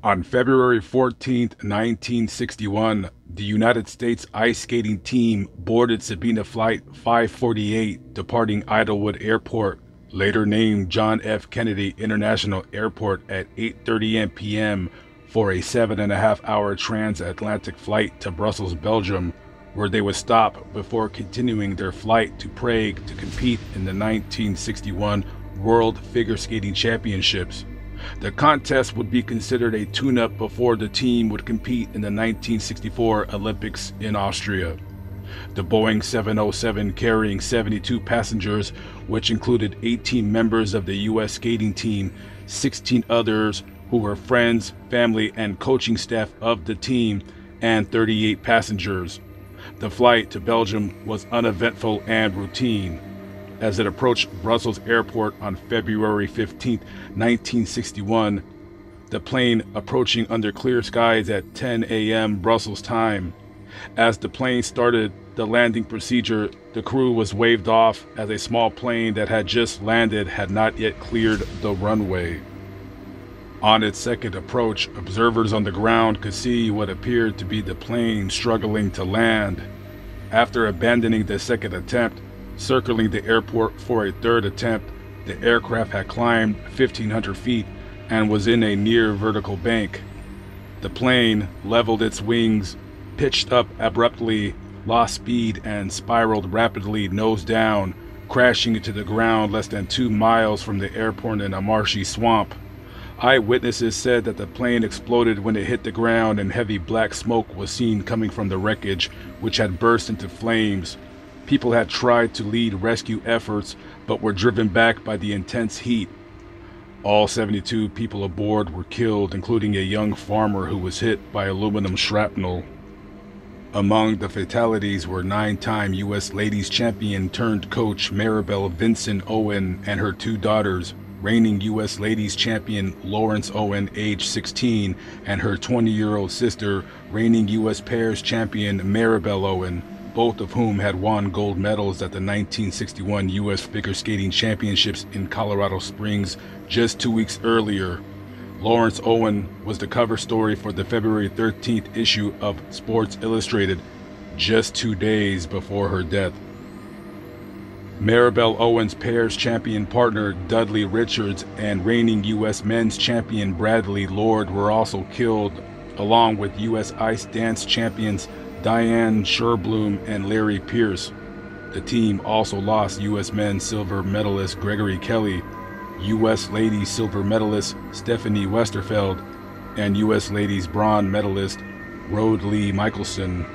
On February 14, 1961, the United States ice skating team boarded Sabina Flight 548 departing Idlewood Airport, later named John F. Kennedy International Airport, at 8:30 p.m. for a 7.5-hour transatlantic flight to Brussels, Belgium, where they would stop before continuing their flight to Prague to compete in the 1961 World Figure Skating Championships. The contest would be considered a tune-up before the team would compete in the 1964 Olympics in Austria. The Boeing 707, carrying 72 passengers, which included 18 members of the U.S. skating team, 16 others who were friends, family, and coaching staff of the team, and 38 passengers. The flight to Belgium was uneventful and routine. As it approached Brussels Airport on February 15, 1961, the plane approaching under clear skies at 10 a.m. Brussels time. As the plane started the landing procedure, the crew was waved off as a small plane that had just landed had not yet cleared the runway. On its second approach, observers on the ground could see what appeared to be the plane struggling to land. After abandoning the second attempt, circling the airport for a third attempt, the aircraft had climbed 1,500 feet and was in a near vertical bank. The plane leveled its wings, pitched up abruptly, lost speed, and spiraled rapidly nose down, crashing into the ground less than 2 miles from the airport in a marshy swamp. Eyewitnesses said that the plane exploded when it hit the ground, and heavy black smoke was seen coming from the wreckage, which had burst into flames. People had tried to lead rescue efforts, but were driven back by the intense heat. All 72 people aboard were killed, including a young farmer who was hit by aluminum shrapnel. Among the fatalities were 9-time U.S. ladies champion turned coach Maribel Vincent Owen and her 2 daughters, reigning U.S. ladies champion Lawrence Owen, age 16, and her 20-year-old sister, reigning U.S. pairs champion Maribel Owen, both of whom had won gold medals at the 1961 U.S. Figure Skating Championships in Colorado Springs just 2 weeks earlier. Lawrence Owen was the cover story for the February 13th issue of Sports Illustrated, just 2 days before her death. Maribel Owen's pairs champion partner Dudley Richards and reigning U.S. men's champion Bradley Lord were also killed, along with U.S. ice dance champions Diane Sherblum and Larry Pierce. The team also lost U.S. men's silver medalist Gregory Kelly, U.S. ladies silver medalist Stephanie Westerfeld, and U.S. ladies bronze medalist Rode Lee Michelson.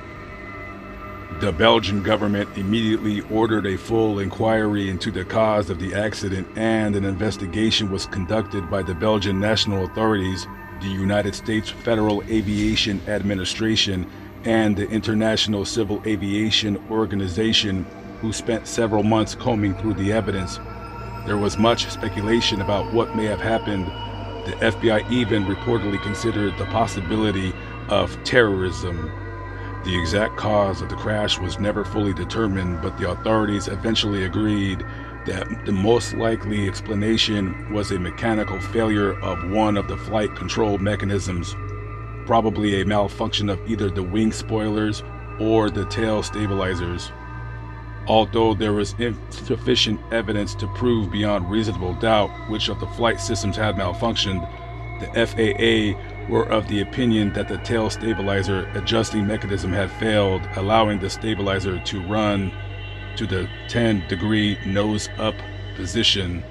The Belgian government immediately ordered a full inquiry into the cause of the accident, and an investigation was conducted by the Belgian national authorities, the United States Federal Aviation Administration, and the International Civil Aviation Organization, who spent several months combing through the evidence. There was much speculation about what may have happened. The FBI even reportedly considered the possibility of terrorism. The exact cause of the crash was never fully determined, but the authorities eventually agreed that the most likely explanation was a mechanical failure of one of the flight control mechanisms, probably a malfunction of either the wing spoilers or the tail stabilizers. Although there was insufficient evidence to prove beyond reasonable doubt which of the flight systems had malfunctioned, the FAA were of the opinion that the tail stabilizer adjusting mechanism had failed, allowing the stabilizer to run to the 10-degree nose-up position,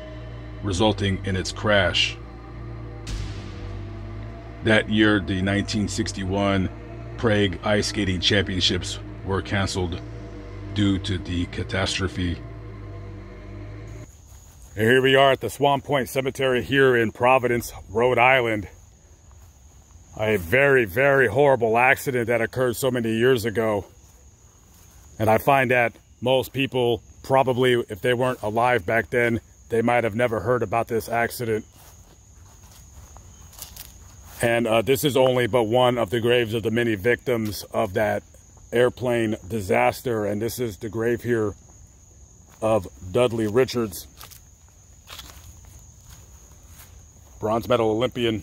resulting in its crash. That year, the 1961 Prague Ice Skating Championships were canceled due to the catastrophe. Here we are at the Swan Point Cemetery here in Providence, Rhode Island. A very, very horrible accident that occurred so many years ago. And I find that most people probably, if they weren't alive back then, they might have never heard about this accident. And this is only but one of the graves of the many victims of that airplane disaster. And this is the grave here of Dudley Richards, bronze medal Olympian.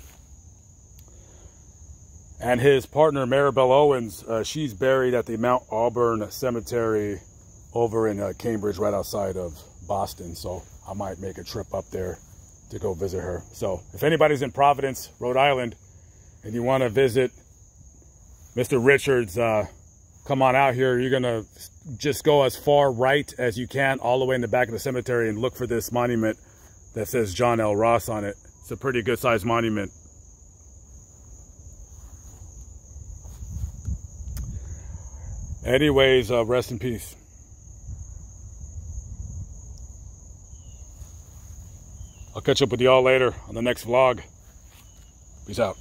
And his partner, Maribel Owens, she's buried at the Mount Auburn Cemetery over in Cambridge, right outside of Boston. So I might make a trip up there to go visit her. So if anybody's in Providence, Rhode Island, and you want to visit Mr. Richards, come on out here. You're going to just go as far right as you can, all the way in the back of the cemetery, and look for this monument that says John L. Ross on it. It's a pretty good sized monument. Anyways, rest in peace. I'll catch up with y'all later on the next vlog. Peace out.